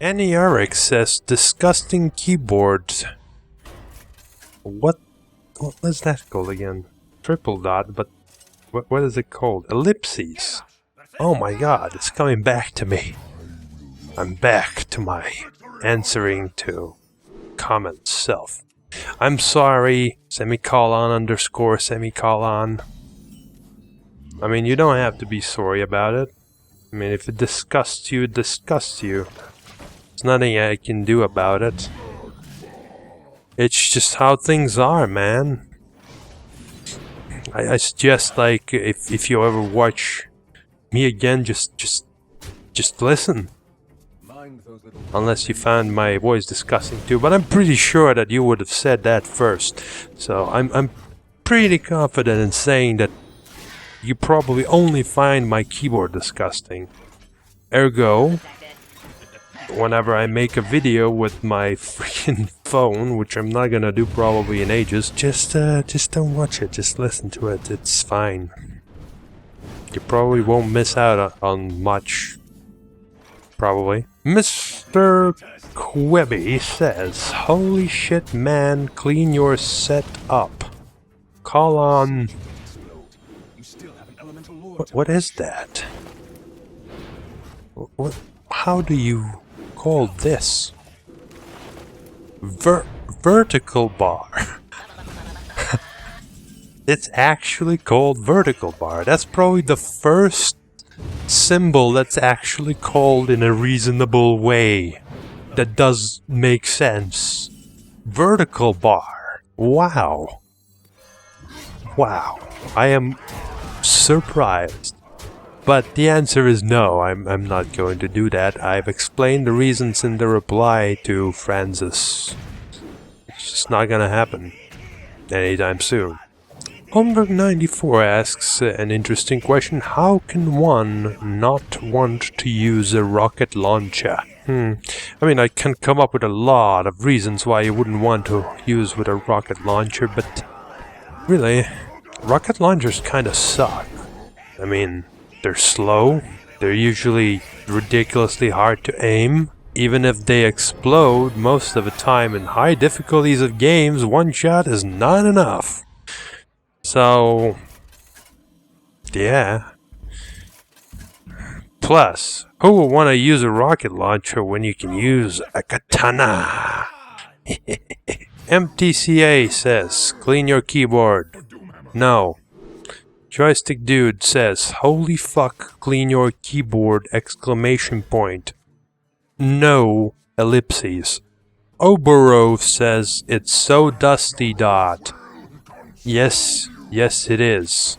Aniarix says disgusting keyboards. What is that called again? Triple dot, but what is it called? Ellipses. Oh my god, it's coming back to me. I'm back to my answering to comment self. I'm sorry, semicolon underscore semicolon. I mean, you don't have to be sorry about it. I mean, if it disgusts you, it disgusts you. There's nothing I can do about it. It's just how things are, man. I suggest, like, if you ever watch me again, just listen. Unless you found my voice disgusting too, but I'm pretty sure that you would have said that first. So I'm pretty confident in saying that you probably only find my keyboard disgusting. Ergo, whenever I make a video with my freaking phone, which I'm not gonna do probably in ages, just don't watch it, just listen to it, it's fine. You probably won't miss out on much. Probably. MrQweby says, holy shit man, clean your set up. Call on... What is that? How do you call this? Vertical bar. It's actually called vertical bar. That's probably the first symbol that's actually called in a reasonable way. That does make sense. Vertical bar. Wow. Wow. I am surprised. But the answer is no, I'm not going to do that. I've explained the reasons in the reply to Francis. It's just not gonna happen anytime soon. Holmberg94 asks an interesting question. How can one not want to use a rocket launcher? I mean, I can come up with a lot of reasons why you wouldn't want to use with a rocket launcher, but really, rocket launchers kinda suck. I mean, they're slow, they're usually ridiculously hard to aim. Even if they explode, most of the time in high difficulties of games, one shot is not enough. So, yeah. Plus, who will want to use a rocket launcher when you can use a katana? mtsa says, clean your keyboard. No. Joystickdude says, holy fuck, clean your keyboard, exclamation point. No, ellipses. OBORO says, it's so dusty dot. Yes, yes it is.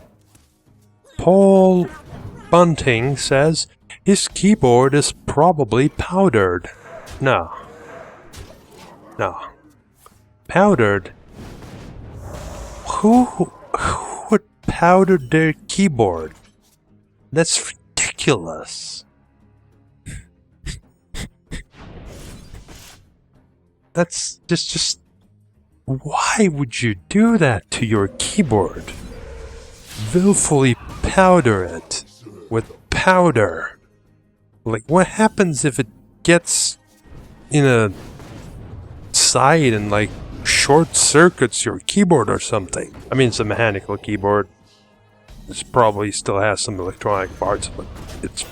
Paul Bunting says, his keyboard is probably powdered. No. No. Powdered? Who would powder their keyboard? That's ridiculous. That's just... Why would you do that to your keyboard? Willfully powder it with powder. Like, what happens if it gets in a side and, like, short circuits your keyboard or something? I mean, it's a mechanical keyboard. It probably still has some electronic parts, but it's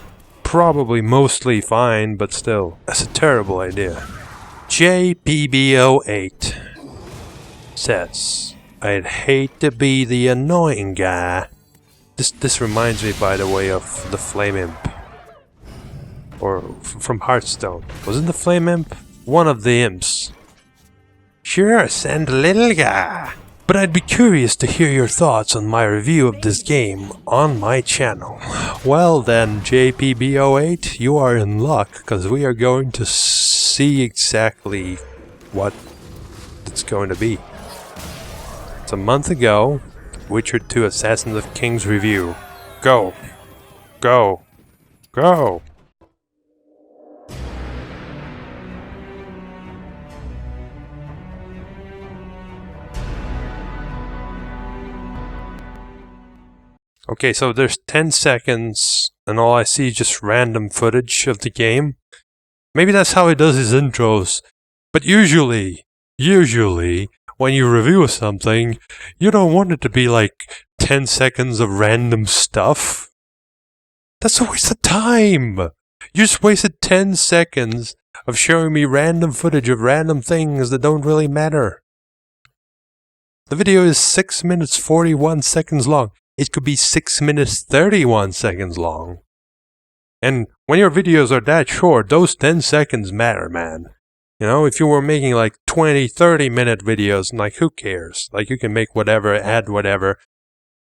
probably mostly fine, but still, that's a terrible idea. jayPB08 says, I'd hate to be the annoying guy. This reminds me, by the way, of the Flame Imp. Or from Hearthstone. Wasn't the Flame Imp? One of the imps. Sure, send a little guy. But I'd be curious to hear your thoughts on my review of this game on my channel. Well then, jayPB08, you are in luck, because we are going to see exactly what it's going to be. It's a month ago, Witcher 2 Assassins of Kings review. Go. Go. Go. Okay, so there's 10 seconds, and all I see is just random footage of the game. Maybe that's how he does his intros. But usually, when you review something, you don't want it to be like 10 seconds of random stuff. That's a waste of time. You just wasted 10 seconds of showing me random footage of random things that don't really matter. The video is 6 minutes 41 seconds long. It could be 6 minutes 31 seconds long. And when your videos are that short, those 10 seconds matter, man. You know, if you were making like 20, 30-minute videos, like who cares? Like you can make whatever, add whatever.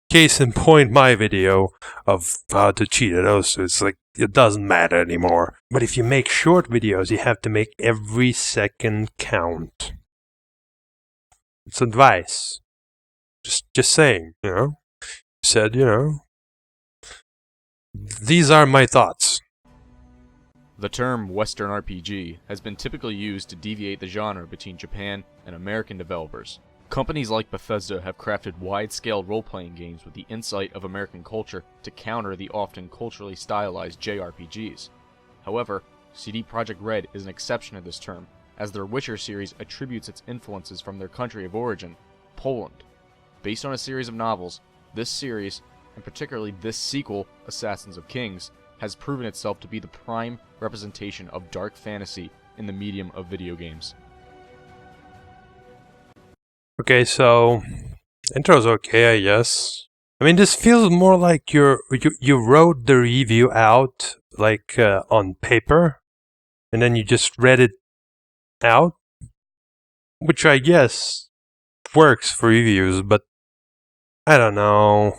Case in point, my video of how to cheat at OSU, it's like, it doesn't matter anymore. But if you make short videos, you have to make every second count. It's advice. Just saying, you know. Said, you know. These are my thoughts. The term Western RPG has been typically used to deviate the genre between Japan and American developers. Companies like Bethesda have crafted wide-scale role-playing games with the insight of American culture to counter the often culturally stylized JRPGs. However, CD Projekt Red is an exception to this term, as their Witcher series attributes its influences from their country of origin, Poland. Based on a series of novels, this series, and particularly this sequel, Assassins of Kings, has proven itself to be the prime representation of dark fantasy in the medium of video games. Okay, so intro's okay, I guess. I mean, this feels more like you wrote the review out like on paper, and then you just read it out, which I guess works for reviews, but I don't know.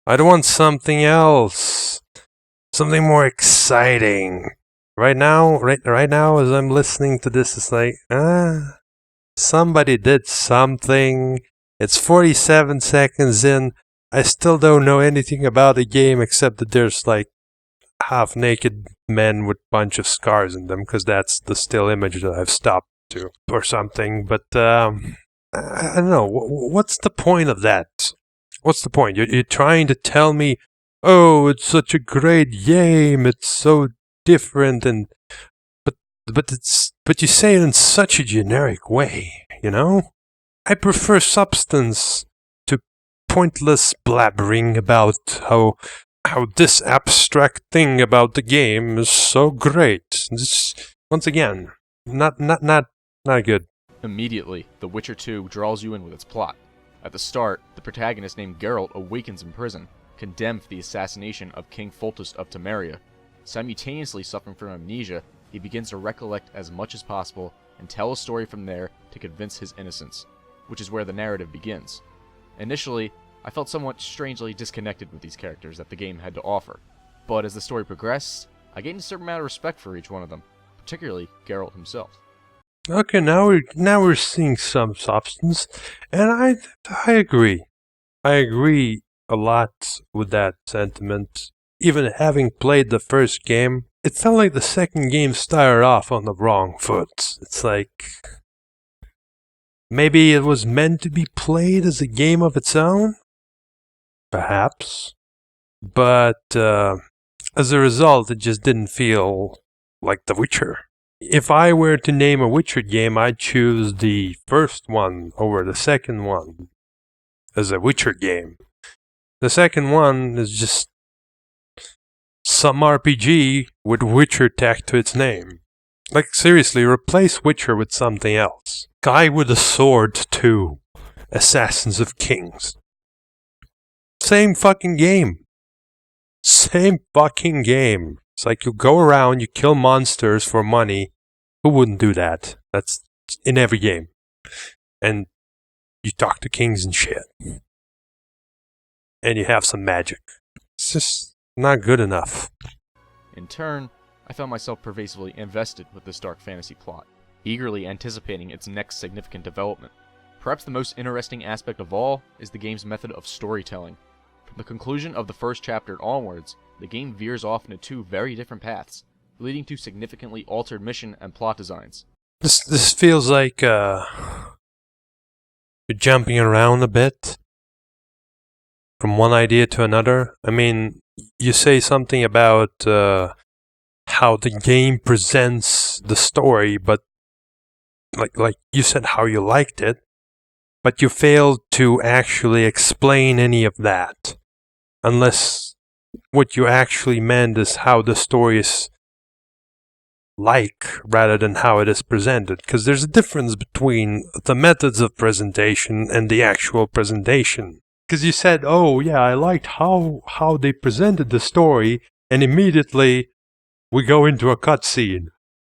I'd want something else. Something more exciting. Right now, as I'm listening to this, it's like, somebody did something. It's 47 seconds in. I still don't know anything about the game except that there's like half-naked men with a bunch of scars in them, because that's the still image that I've stopped to, or something. But I don't know. What's the point of that? What's the point? You're trying to tell me, oh, it's such a great game, it's so different, and but you say it in such a generic way, you know? I prefer substance to pointless blabbering about how this abstract thing about the game is so great. This, once again, not good. Immediately, The Witcher 2 draws you in with its plot. At the start, the protagonist named Geralt awakens in prison, condemned for the assassination of King Foltest of Temeria. Simultaneously suffering from amnesia, he begins to recollect as much as possible and tell a story from there to convince his innocence, which is where the narrative begins. Initially, I felt somewhat strangely disconnected with these characters that the game had to offer, but as the story progressed, I gained a certain amount of respect for each one of them, particularly Geralt himself. Okay, now we're seeing some substance, and I agree. I agree a lot with that sentiment. Even having played the first game, it felt like the second game started off on the wrong foot. It's like maybe it was meant to be played as a game of its own, perhaps, but as a result, it just didn't feel like The Witcher. If I were to name a Witcher game, I'd choose the first one over the second one as a Witcher game. The second one is just some RPG with Witcher tacked to its name. Like, seriously, replace Witcher with something else. Guy with a Sword 2. Assassins of Kings. Same fucking game. Same fucking game. It's like you go around, you kill monsters for money. Who wouldn't do that? That's in every game. And you talk to kings and shit. And you have some magic. It's just not good enough. In turn, I found myself pervasively invested with this dark fantasy plot, eagerly anticipating its next significant development. Perhaps the most interesting aspect of all is the game's method of storytelling. From the conclusion of the first chapter onwards, the game veers off into two very different paths, leading to significantly altered mission and plot designs. This feels like you're jumping around a bit from one idea to another. I mean, you say something about how the game presents the story, but like you said how you liked it, but you failed to actually explain any of that. Unless what you actually meant is how the story is like, rather than how it is presented. Because there's a difference between the methods of presentation and the actual presentation. Because you said, oh yeah, I liked how they presented the story, and immediately we go into a cutscene.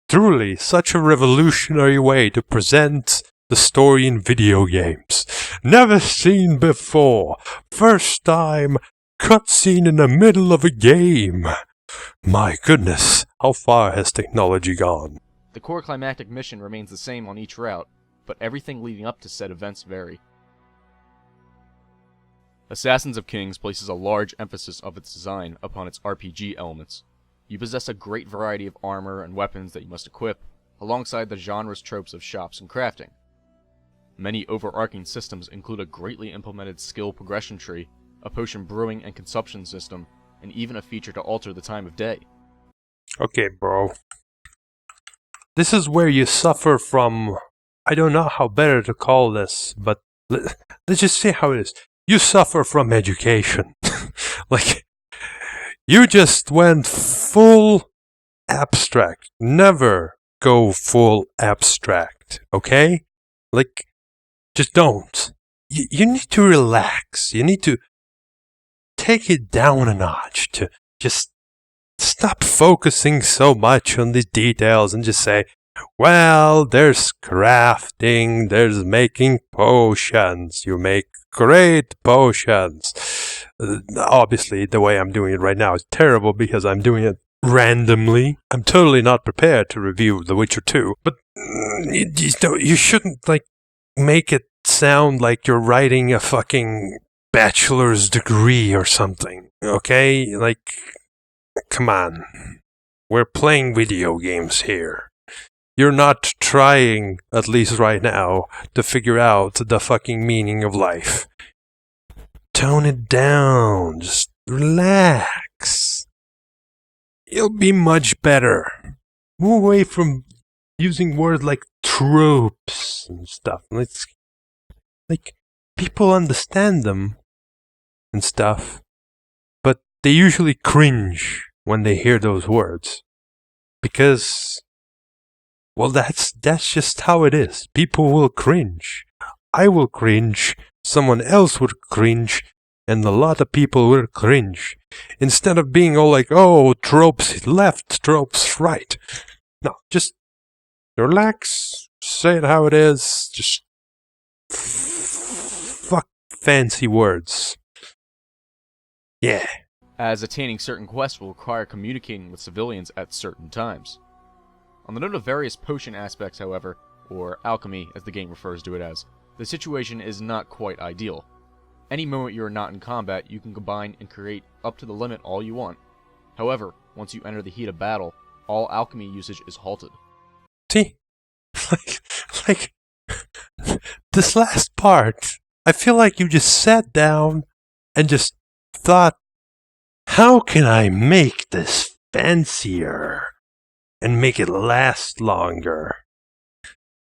Truly, such a revolutionary way to present the story in video games. Never seen before. First time, cutscene in the middle of a game. My goodness, how far has technology gone? The core climactic mission remains the same on each route, but everything leading up to said events vary. Assassins of Kings places a large emphasis of its design upon its RPG elements. You possess a great variety of armor and weapons that you must equip, alongside the genre's tropes of shops and crafting. Many overarching systems include a greatly implemented skill progression tree, a potion brewing and consumption system, and even a feature to alter the time of day. Okay, bro. This is where you suffer from... I don't know how better to call this, but let's just say how it is. You suffer from education. Like... You just went full abstract. Never go full abstract, okay? Like, just don't. You need to relax. You need to take it down a notch to just stop focusing so much on these details and just say, well, there's crafting, there's making potions. You make great potions. Obviously, the way I'm doing it right now is terrible because I'm doing it randomly. I'm totally not prepared to review The Witcher 2, but you shouldn't, like, make it sound like you're writing a fucking bachelor's degree or something, okay? Like, come on. We're playing video games here. You're not trying, at least right now, to figure out the fucking meaning of life. Tone it down. Just relax. You'll be much better. Move away from using words like tropes and stuff. Like, people understand them and stuff, but they usually cringe when they hear those words. Because... well, that's just how it is. People will cringe. I will cringe. Someone else would cringe. And a lot of people will cringe. Instead of being all like, oh, tropes left, tropes right. No, just relax. Say it how it is. Just fuck fancy words. Yeah. As attaining certain quests will require communicating with civilians at certain times. On the note of various potion aspects, however, or alchemy as the game refers to it as, the situation is not quite ideal. Any moment you are not in combat, you can combine and create up to the limit all you want. However, once you enter the heat of battle, all alchemy usage is halted. See? Like, this last part, I feel like you just sat down and just thought, how can I make this fancier? And make it last longer.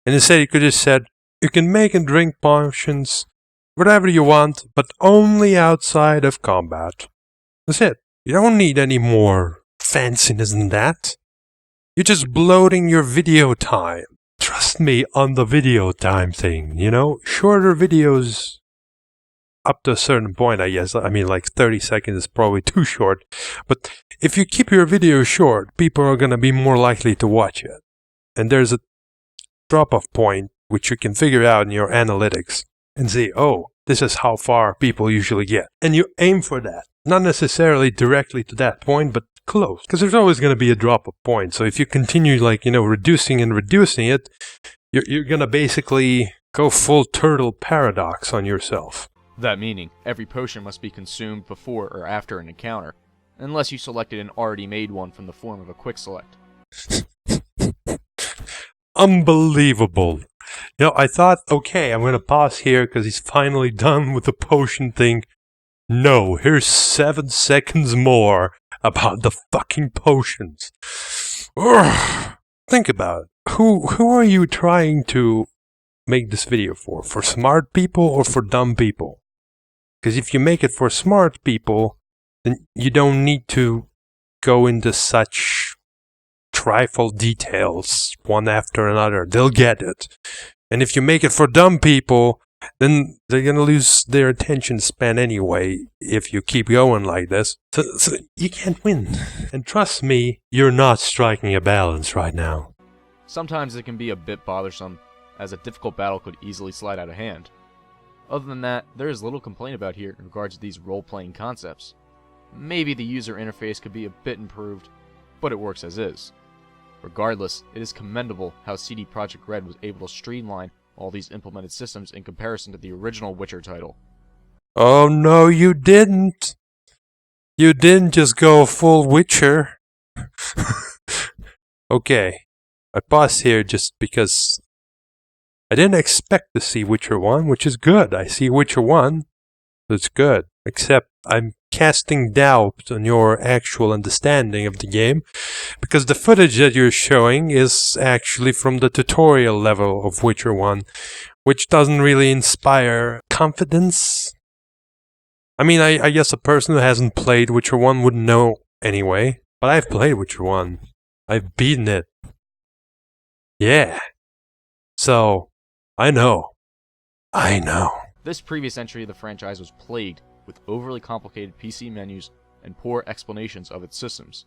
And instead you could have said, you can make and drink potions, whatever you want, but only outside of combat. That's it. You don't need any more fanciness than that. You're just bloating your video time. Trust me on the video time thing, you know? Shorter videos, up to a certain point, I guess. I mean, like 30 seconds is probably too short. But if you keep your video short, people are going to be more likely to watch it. And there's a drop-off point which you can figure out in your analytics and see, oh, this is how far people usually get. And you aim for that. Not necessarily directly to that point, but close. Because there's always going to be a drop-off point. So if you continue, like, you know, reducing it, you're going to basically go full turtle paradox on yourself. That meaning, every potion must be consumed before or after an encounter, unless you selected an already made one from the form of a quick select. Unbelievable. You know, I thought, okay, I'm going to pause here because he's finally done with the potion thing. No, here's 7 seconds more about the fucking potions. Urgh. Think about it. Who are you trying to make this video for? For smart people or for dumb people? Because if you make it for smart people, then you don't need to go into such trifle details one after another. They'll get it. And if you make it for dumb people, then they're gonna lose their attention span anyway if you keep going like this. So you can't win. And trust me, you're not striking a balance right now. Sometimes it can be a bit bothersome, as a difficult battle could easily slide out of hand. Other than that, there is little complaint about here in regards to these role-playing concepts. Maybe the user interface could be a bit improved, but it works as is. Regardless, it is commendable how CD Projekt Red was able to streamline all these implemented systems in comparison to the original Witcher title. Oh no, you didn't! You didn't just go full Witcher. Okay, I paused here just because I didn't expect to see Witcher 1, which is good. I see Witcher 1, that's good. Except I'm casting doubt on your actual understanding of the game, because the footage that you're showing is actually from the tutorial level of Witcher 1, which doesn't really inspire confidence. I mean, I guess a person who hasn't played Witcher 1 wouldn't know anyway, but I've played Witcher 1. I've beaten it. Yeah. So, I know. This previous entry of the franchise was plagued with overly complicated PC menus and poor explanations of its systems.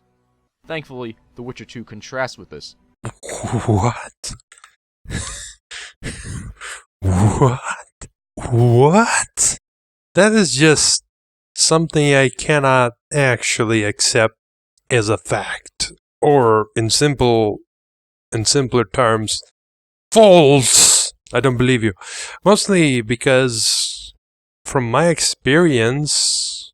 Thankfully, The Witcher 2 contrasts with this. What? What? That is just something I cannot actually accept as a fact. Or in simpler terms, false! I don't believe you. Mostly because, from my experience,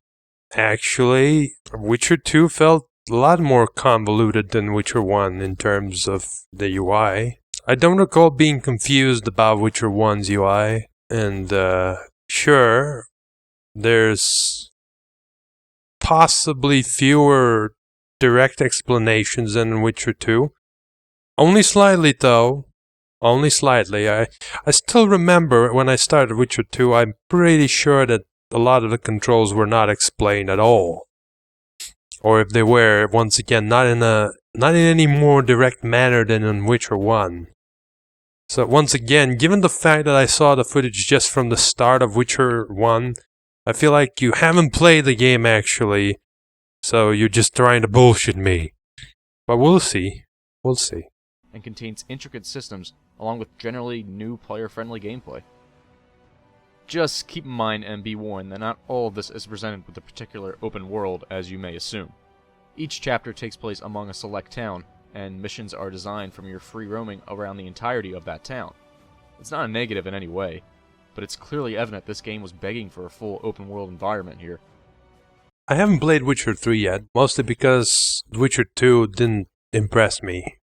actually, Witcher 2 felt a lot more convoluted than Witcher 1 in terms of the UI. I don't recall being confused about Witcher 1's UI, and sure, there's possibly fewer direct explanations than in Witcher 2. Only slightly though. Only slightly. I still remember when I started Witcher 2, I'm pretty sure that a lot of the controls were not explained at all. Or if they were, once again, not in any more direct manner than in Witcher 1. So once again, given the fact that I saw the footage just from the start of Witcher 1, I feel like you haven't played the game actually, so you're just trying to bullshit me. But we'll see. We'll see. And contains intricate systems along with generally new player-friendly gameplay. Just keep in mind and be warned that not all of this is presented with a particular open world, as you may assume. Each chapter takes place among a select town, and missions are designed from your free roaming around the entirety of that town. It's not a negative in any way, but it's clearly evident this game was begging for a full open world environment here. I haven't played Witcher 3 yet, mostly because Witcher 2 didn't impress me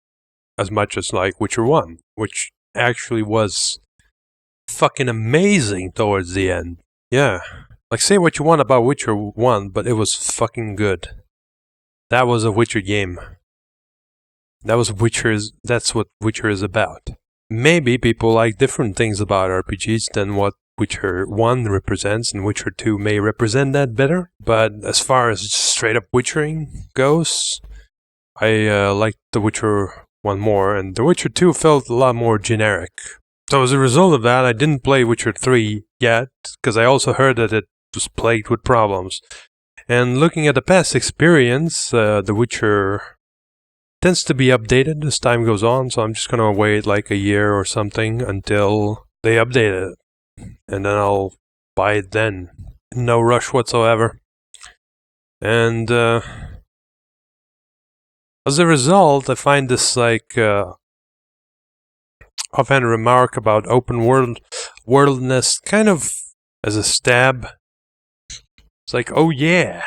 as much as like Witcher 1, which actually was fucking amazing towards the end. Yeah. Like, say what you want about Witcher 1, but it was fucking good. That was a Witcher game. That's what Witcher is about. Maybe people like different things about RPGs than what Witcher 1 represents, and Witcher 2 may represent that better. But as far as straight up Witchering goes, I liked The Witcher 1 more, and The Witcher 2 felt a lot more generic. So as a result of that, I didn't play Witcher 3 yet, because I also heard that it was plagued with problems. And looking at the past experience, The Witcher tends to be updated as time goes on, so I'm just gonna wait like a year or something until they update it. And then I'll buy it then. No rush whatsoever. And as a result, I find this like offhand remark about open worldness kind of as a stab. It's like, oh yeah,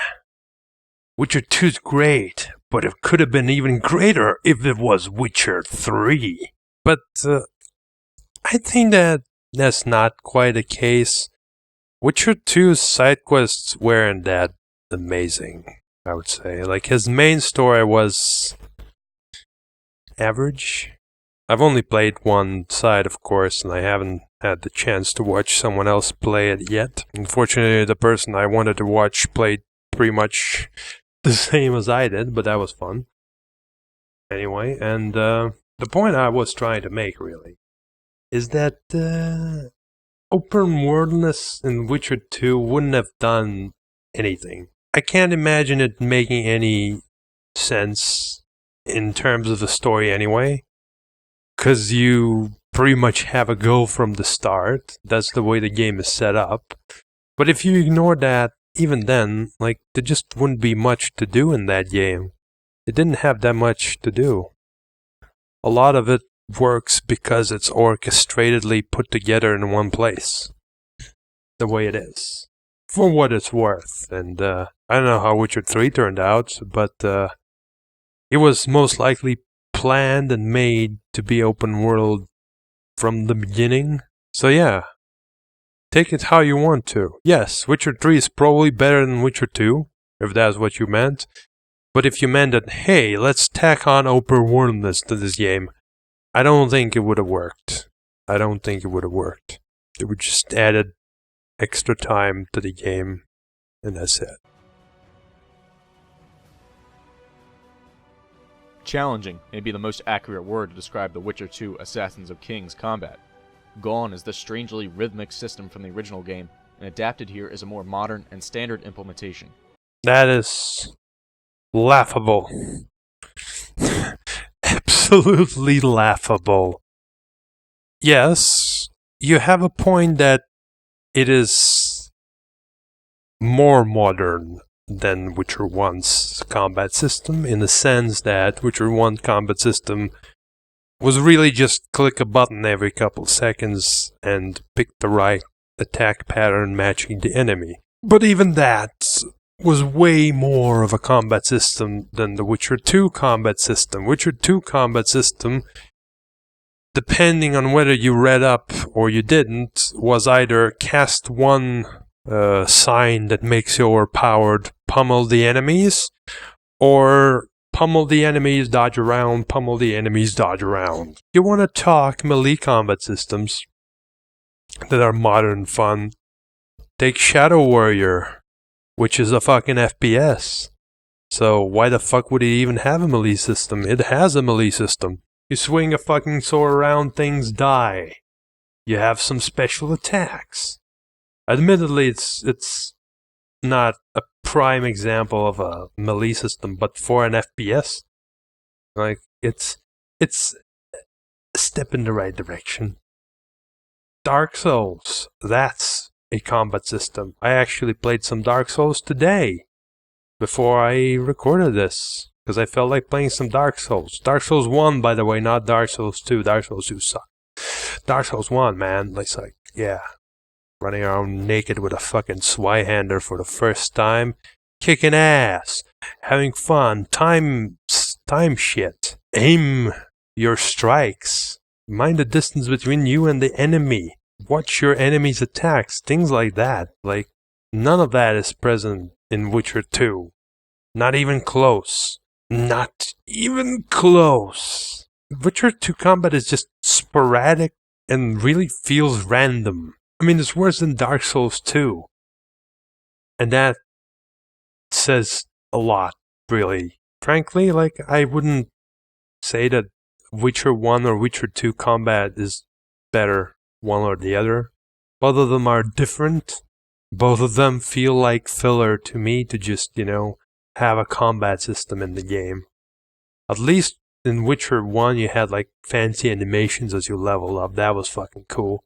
Witcher 2's great, but it could have been even greater if it was Witcher 3. But I think that that's not quite the case. Witcher 2's side quests weren't that amazing, I would say. Like, his main story was average. I've only played one side, of course, and I haven't had the chance to watch someone else play it yet. Unfortunately, the person I wanted to watch played pretty much the same as I did, but that was fun. Anyway, and the point I was trying to make, really, is that open worldness in Witcher 2 wouldn't have done anything. I can't imagine it making any sense in terms of the story anyway, because you pretty much have a goal from the start. That's the way the game is set up. But if you ignore that, even then, like, there just wouldn't be much to do in that game. It didn't have that much to do. A lot of it works because it's orchestratedly put together in one place. The way it is. For what it's worth. And I don't know how Witcher 3 turned out, but it was most likely planned and made to be open world from the beginning. So yeah, take it how you want to. Yes, Witcher 3 is probably better than Witcher 2, if that's what you meant. But if you meant that, hey, let's tack on open worldness to this game, I don't think it would have worked. I don't think it would have worked. It would just added extra time to the game, and that's it. Challenging may be the most accurate word to describe the Witcher 2 Assassins of Kings combat. Gone is the strangely rhythmic system from the original game, and adapted here is a more modern and standard implementation. That is laughable. Absolutely laughable. Yes, you have a point that it is more modern than Witcher 1's combat system, in the sense that Witcher 1 combat system was really just click a button every couple seconds and pick the right attack pattern matching the enemy. But even that was way more of a combat system than the Witcher 2 combat system. Witcher 2 combat system, depending on whether you read up or you didn't, was either cast one sign that makes you overpowered, pummel the enemies, or pummel the enemies, dodge around, pummel the enemies, dodge around. You want to talk melee combat systems that are modern fun, take Shadow Warrior, which is a fucking FPS. So why the fuck would it even have a melee system? It has a melee system. You swing a fucking sword around, things die. You have some special attacks. Admittedly, it's not a prime example of a melee system, but for an FPS, like, it's a step in the right direction. Dark Souls, that's a combat system. I actually played some Dark Souls today, before I recorded this, because I felt like playing some Dark Souls. Dark Souls 1, by the way, not Dark Souls 2. Dark Souls 2 sucked. Dark Souls 1, man, it's like, yeah. Running around naked with a fucking Zweihander for the first time. Kicking ass. Having fun. Time shit. Aim your strikes. Mind the distance between you and the enemy. Watch your enemy's attacks. Things like that. Like, none of that is present in Witcher 2. Not even close. Not even close. Witcher 2 combat is just sporadic and really feels random. I mean, it's worse than Dark Souls 2. And that says a lot, really. Frankly, like, I wouldn't say that Witcher 1 or Witcher 2 combat is better, one or the other. Both of them are different. Both of them feel like filler to me to just, have a combat system in the game. At least in Witcher 1 you had like fancy animations as you level up. That was fucking cool.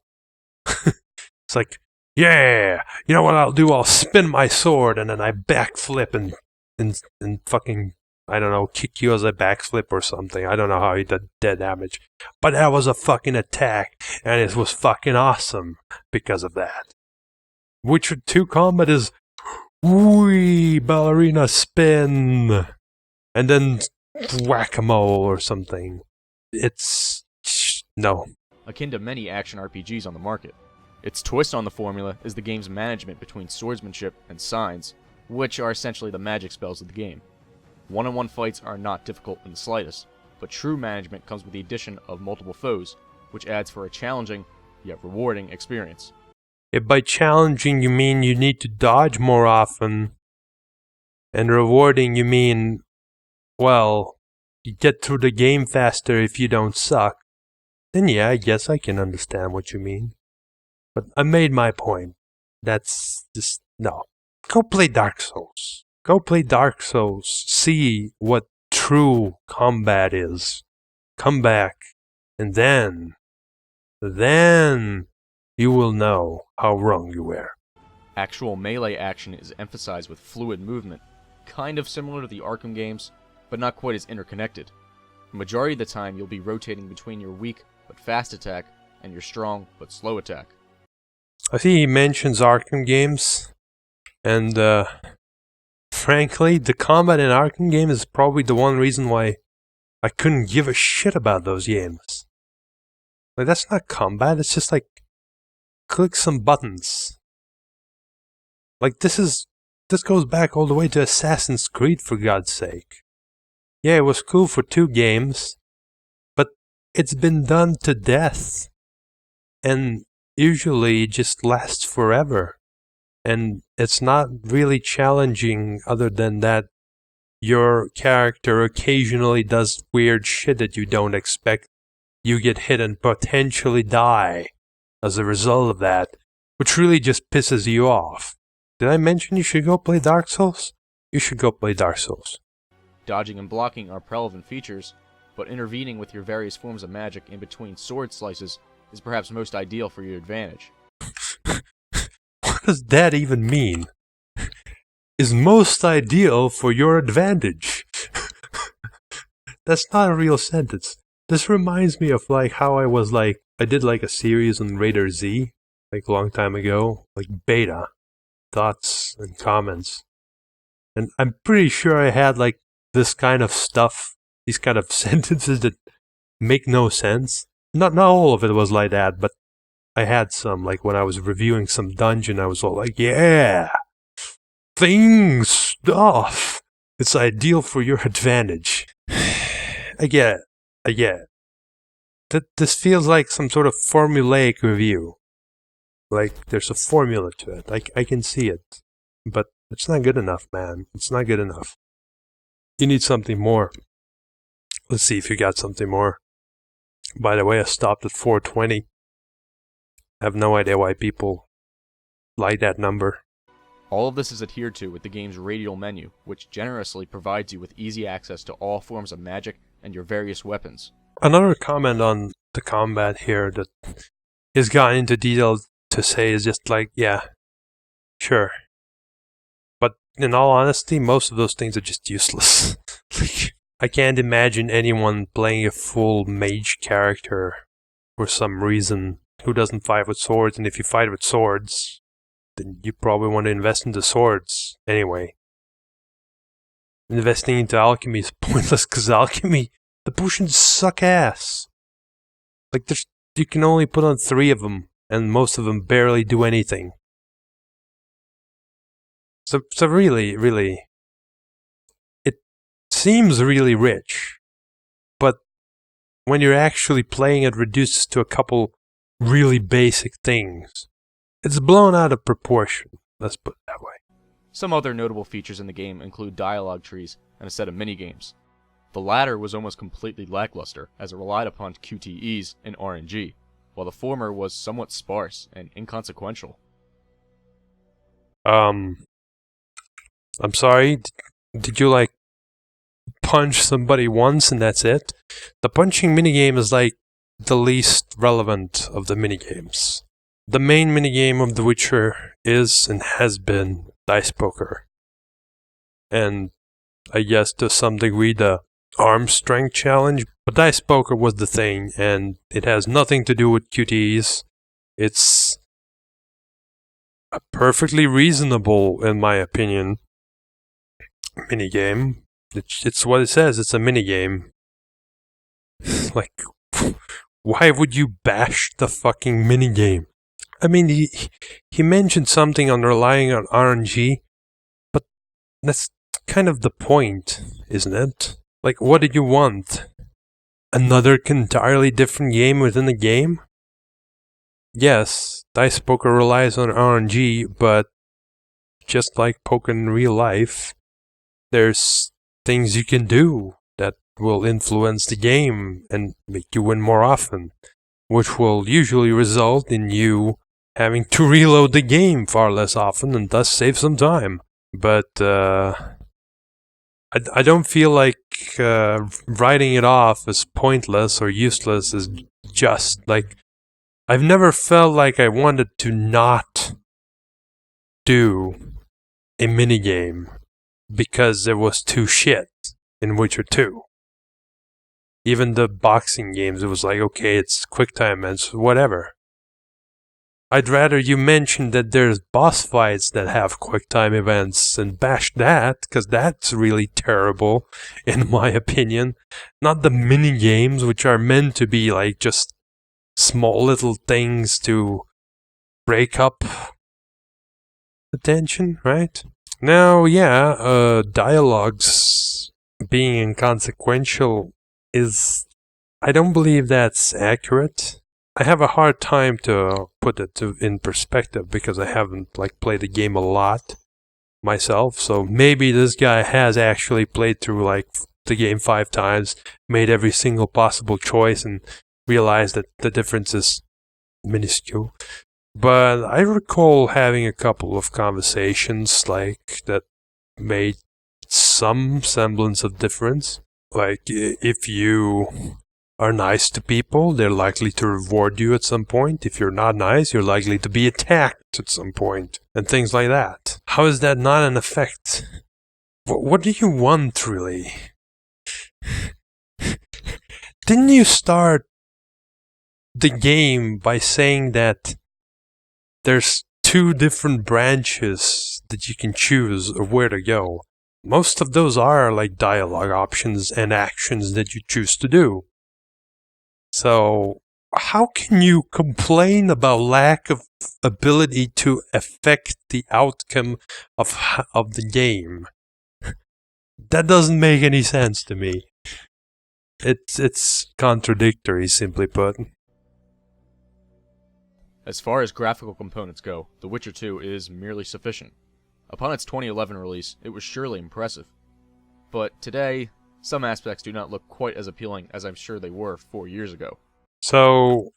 It's like, yeah, you know what I'll do? I'll spin my sword and then I backflip and fucking, I don't know, kick you as a backflip or something. I don't know how he did dead damage. But that was a fucking attack, and it was fucking awesome because of that. Witcher 2 combat is, wee, ballerina spin, and then whack-a-mole or something. It's, no. Akin to many action RPGs on the market. Its twist on the formula is the game's management between swordsmanship and signs, which are essentially the magic spells of the game. One-on-one fights are not difficult in the slightest. but true management comes with the addition of multiple foes, which adds for a challenging, yet rewarding experience. If by challenging you mean you need to dodge more often, and rewarding you mean, well, you get through the game faster if you don't suck, then yeah, I guess I can understand what you mean. But I made my point. That's just, no. Go play Dark Souls. Go play Dark Souls. See what true combat is. Come back. And then you will know how wrong you were. Actual melee action is emphasized with fluid movement, kind of similar to the Arkham games, but not quite as interconnected. The majority of the time you'll be rotating between your weak but fast attack and your strong but slow attack. I see he mentions Arkham games, and frankly, the combat in Arkham games is probably the one reason why I couldn't give a shit about those games. Like, that's not combat, it's just like, click some buttons. Like, this goes back all the way to Assassin's Creed, for God's sake. Yeah, it was cool for 2 games, but it's been done to death. And usually it just lasts forever. And it's not really challenging other than that your character occasionally does weird shit that you don't expect. You get hit and potentially die as a result of that, which really just pisses you off. Did I mention you should go play Dark Souls? You should go play Dark Souls. Dodging and blocking are relevant features, but intervening with your various forms of magic in between sword slices is perhaps most ideal for your advantage. What does that even mean? Is most ideal for your advantage? That's not a real sentence. This reminds me of like how I did like a series on Raider Z, like a long time ago, like beta, thoughts and comments. And I'm pretty sure I had like this kind of stuff, these kind of sentences that make no sense. Not all of it was like that, but I had some, like when I was reviewing some dungeon, I was all like, yeah, stuff. It's ideal for your advantage. I get it. This feels like some sort of formulaic review. Like, there's a formula to it. I can see it. But it's not good enough, man. It's not good enough. You need something more. Let's see if you got something more. By the way, I stopped at 420. I have no idea why people like that number. All of this is adhered to with the game's radial menu, which generously provides you with easy access to all forms of magic and your various weapons. Another comment on the combat here that is gotten into detail to say is just like, yeah, sure. But in all honesty, most of those things are just useless. I can't imagine anyone playing a full mage character for some reason who doesn't fight with swords, and if you fight with swords, then you probably want to invest into swords anyway. Investing into alchemy is pointless because alchemy, the potions suck ass. Like, you can only put on 3 of them, and most of them barely do anything. So really, it seems really rich, but when you're actually playing, it reduces to a couple really basic things. It's blown out of proportion, let's put it that way. Some other notable features in the game include dialogue trees and a set of minigames. The latter was almost completely lackluster, as it relied upon QTEs and RNG, while the former was somewhat sparse and inconsequential. I'm sorry, did you like punch somebody once and that's it? The punching minigame is like the least relevant of the minigames. The main minigame of The Witcher is and has been dice poker. And I guess to some degree the arm strength challenge, but dice poker was the thing, and it has nothing to do with QTEs. It's a perfectly reasonable, in my opinion, minigame. It's what it says, it's a minigame. Like, why would you bash the fucking minigame? I mean, he mentioned something on relying on RNG, but that's kind of the point, isn't it? Like, what did you want? another entirely different game within the game? Yes, dice poker relies on RNG, but just like poker in real life, there's things you can do that will influence the game and make you win more often, which will usually result in you having to reload the game far less often and thus save some time. But I don't feel like writing it off as pointless or useless is just. Like, I've never felt like I wanted to not do a minigame because it was too shit in Witcher 2. Even the boxing games, it was like, okay, it's quick time and whatever. I'd rather you mention that there's boss fights that have quick time events and bash that, because that's really terrible, in my opinion. Not the mini games, which are meant to be like just small little things to break up the tension, right? Now, yeah, dialogues being inconsequential is... I don't believe that's accurate. I have a hard time to put it in perspective because I haven't played the game a lot myself. So maybe this guy has actually played through the game 5 times, made every single possible choice, and realized that the difference is minuscule. But I recall having a couple of conversations that made some semblance of difference. Like, if you are nice to people, they're likely to reward you at some point. If you're not nice, you're likely to be attacked at some point, and things like that. How is that not an effect? What do you want, really? Didn't you start the game by saying that there's 2 different branches that you can choose of where to go? Most of those are dialogue options and actions that you choose to do. So, how can you complain about lack of ability to affect the outcome of the game? That doesn't make any sense to me. It's contradictory, simply put. As far as graphical components go, The Witcher 2 is merely sufficient. Upon its 2011 release, it was surely impressive. But today, some aspects do not look quite as appealing as I'm sure they were 4 years ago. So...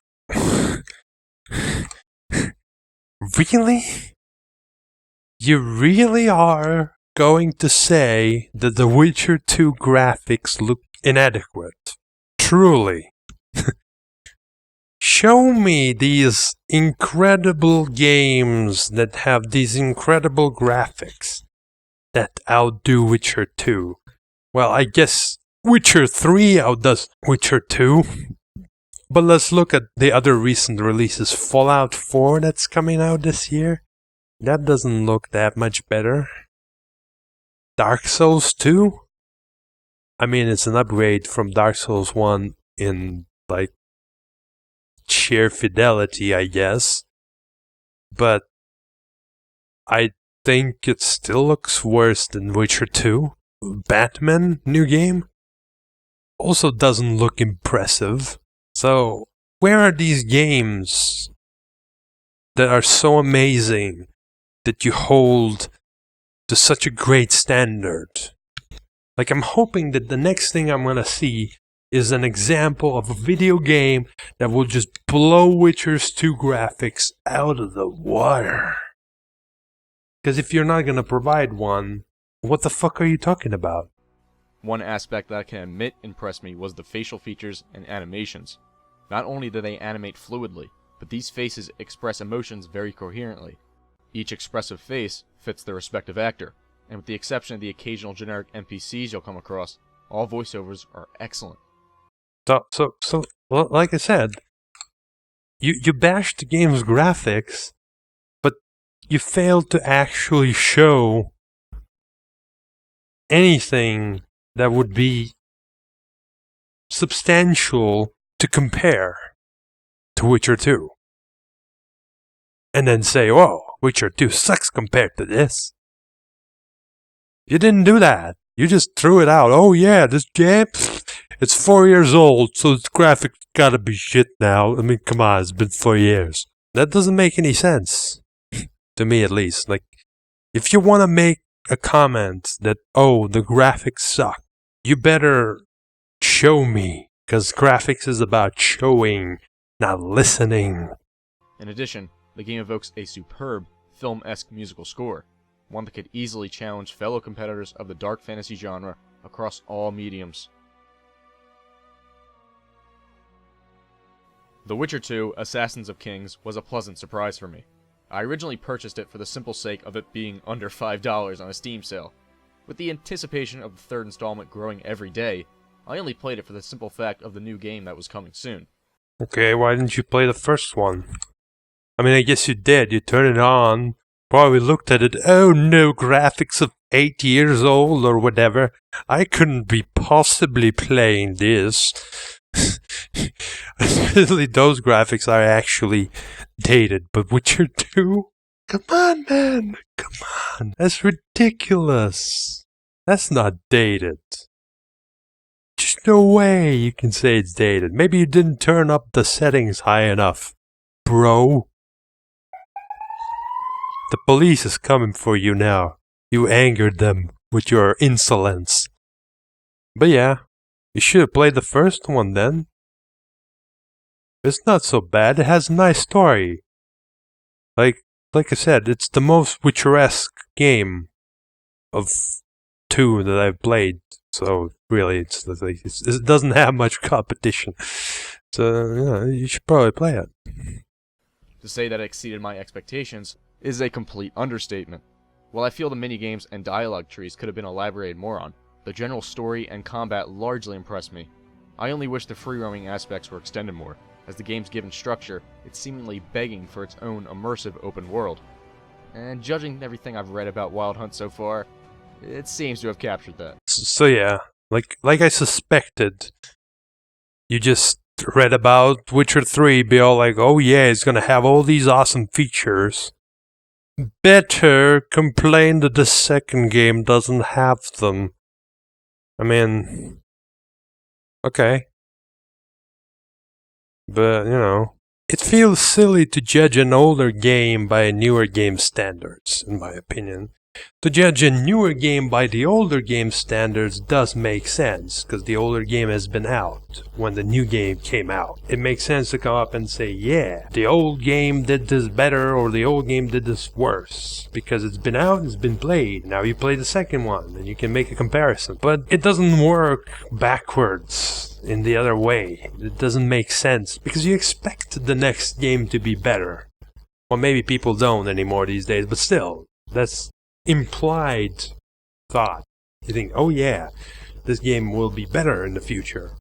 really? You really are going to say that The Witcher 2 graphics look inadequate? Truly? Show me these incredible games that have these incredible graphics that outdo Witcher 2. Well, I guess Witcher 3 outdoes Witcher 2. But let's look at the other recent releases. Fallout 4 that's coming out this year. That doesn't look that much better. Dark Souls 2? I mean, it's an upgrade from Dark Souls 1 in, sheer fidelity, I guess. But I think it still looks worse than Witcher 2. Batman, new game, also doesn't look impressive. So, where are these games that are so amazing that you hold to such a great standard? I'm hoping that the next thing I'm gonna see is an example of a video game that will just blow Witcher's 2 graphics out of the water. Because if you're not gonna provide one, what the fuck are you talking about? One aspect that I can admit impressed me was the facial features and animations. Not only do they animate fluidly, but these faces express emotions very coherently. Each expressive face fits their respective actor, and with the exception of the occasional generic NPCs you'll come across, all voiceovers are excellent. So, like I said, you bashed the game's graphics, but you failed to actually show anything that would be substantial to compare to Witcher 2. And then say, whoa, Witcher 2 sucks compared to this. You didn't do that. You just threw it out. Oh yeah, this game, It's 4 years old, so its graphics gotta be shit now. I mean, come on, it's been 4 years. That doesn't make any sense. To me, at least. Like, if you want to make a comment that, oh, the graphics suck, you better show me. Because graphics is about showing, not listening. In addition, the game evokes a superb, film-esque musical score, one that could easily challenge fellow competitors of the dark fantasy genre across all mediums. The Witcher 2: Assassins of Kings was a pleasant surprise for me. I originally purchased it for the simple sake of it being under $5 on a Steam sale. With the anticipation of the third installment growing every day, I only played it for the simple fact of the new game that was coming soon. Okay, why didn't you play the first one? I mean, I guess you did. You turned it on, probably looked at it, oh no, graphics of 8 years old or whatever. I couldn't be possibly playing this. Admittedly, those graphics are actually dated, but Witcher 2? Come on, man! Come on! That's ridiculous! That's not dated. There's no way you can say it's dated. Maybe you didn't turn up the settings high enough, bro. The police is coming for you now. You angered them with your insolence. But yeah, you should have played the first one then. It's not so bad. It has a nice story. Like I said, it's the most Witcher-esque game of 2 that I've played. So really, it doesn't have much competition. So you should probably play it. To say that it exceeded my expectations is a complete understatement. While I feel the minigames and dialogue trees could have been elaborated more on, the general story and combat largely impressed me. I only wish the free-roaming aspects were extended more. As the game's given structure, it's seemingly begging for its own immersive open world. And judging everything I've read about Wild Hunt so far, it seems to have captured that. So yeah, like I suspected, you just read about Witcher 3, be all like, oh yeah, it's gonna have all these awesome features. Better complain that the second game doesn't have them. I mean, okay. But, it feels silly to judge an older game by a newer game standards, in my opinion. To judge a newer game by the older game standards does make sense, because the older game has been out when the new game came out. It makes sense to come up and say, yeah, the old game did this better, or the old game did this worse, because it's been out, it's been played. Now you play the second one, and you can make a comparison. But it doesn't work backwards in the other way. It doesn't make sense, because you expect the next game to be better. Well, maybe people don't anymore these days, but still, that's implied thought. You think, oh yeah, this game will be better in the future.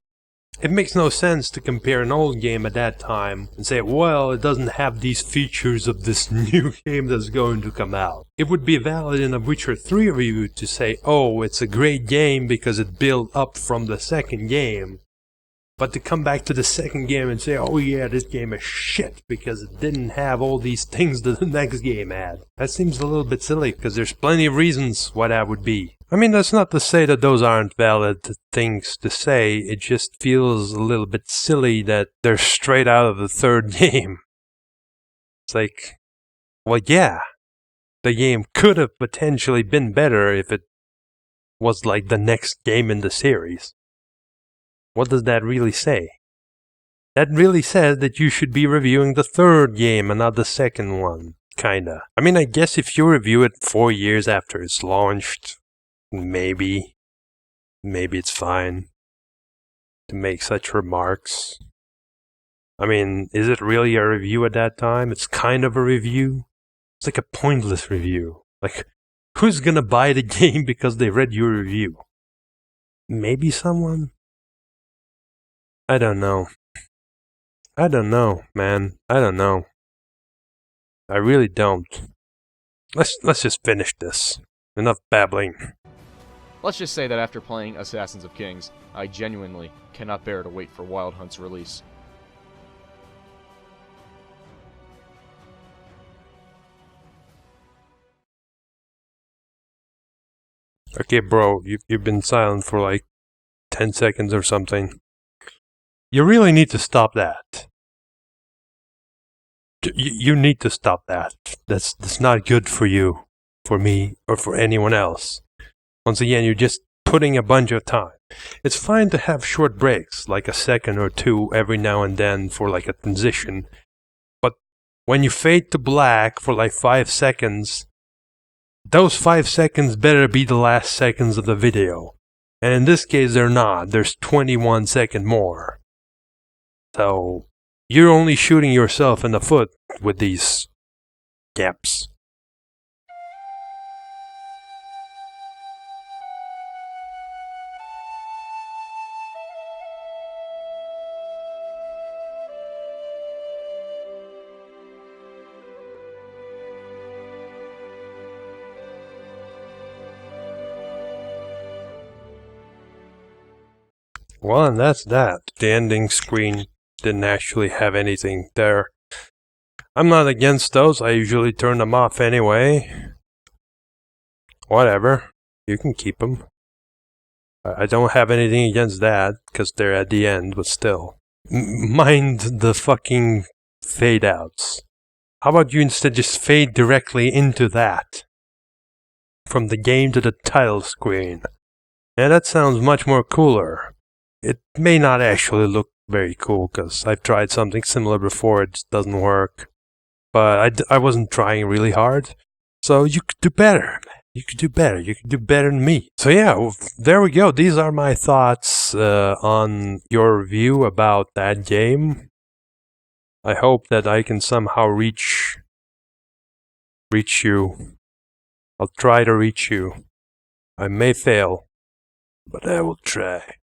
It makes no sense to compare an old game at that time and say, well, it doesn't have these features of this new game that's going to come out. It would be valid in a Witcher 3 review to say, oh, it's a great game because it built up from the second game. But to come back to the second game and say, oh yeah, this game is shit because it didn't have all these things that the next game had. That seems a little bit silly because there's plenty of reasons why that would be. I mean, that's not to say that those aren't valid things to say. It just feels a little bit silly that they're straight out of the third game. It's like, well, yeah, the game could have potentially been better if it was like the next game in the series. What does that really say? That really says that you should be reviewing the third game and not the second one, kinda. I mean, I guess if you review it 4 years after it's launched, maybe it's fine to make such remarks. I mean, is it really a review at that time? It's kind of a review. It's like a pointless review. Like, who's gonna buy the game because they read your review? Maybe someone? I don't know. I don't know, man. I don't know. I really don't. Let's just finish this. Enough babbling. Let's just say that after playing Assassins of Kings, I genuinely cannot bear to wait for Wild Hunt's release. Okay, bro, you've been silent for like 10 seconds or something. You really need to stop that. You need to stop that. That's not good for you, for me, or for anyone else. Once again, you're just putting a bunch of time. It's fine to have short breaks, like a second or two every now and then for like a transition. But when you fade to black for like 5 seconds, those 5 seconds better be the last seconds of the video. And in this case, they're not. There's 21 seconds more. So you're only shooting yourself in the foot with these gaps. Well, and that's that. The ending screen didn't actually have anything there. I'm not against those. I usually turn them off anyway. Whatever. You can keep them. I don't have anything against that, because they're at the end, but still. Mind the fucking fade outs. How about you instead just fade directly into that? From the game to the title screen. Yeah, that sounds much more cooler. It may not actually look very cool, because I've tried something similar before, it just doesn't work. But I wasn't trying really hard. So you could do better. You could do better. You could do better than me. So yeah, there we go. These are my thoughts on your review about that game. I hope that I can somehow reach you. I'll try to reach you. I may fail, but I will try.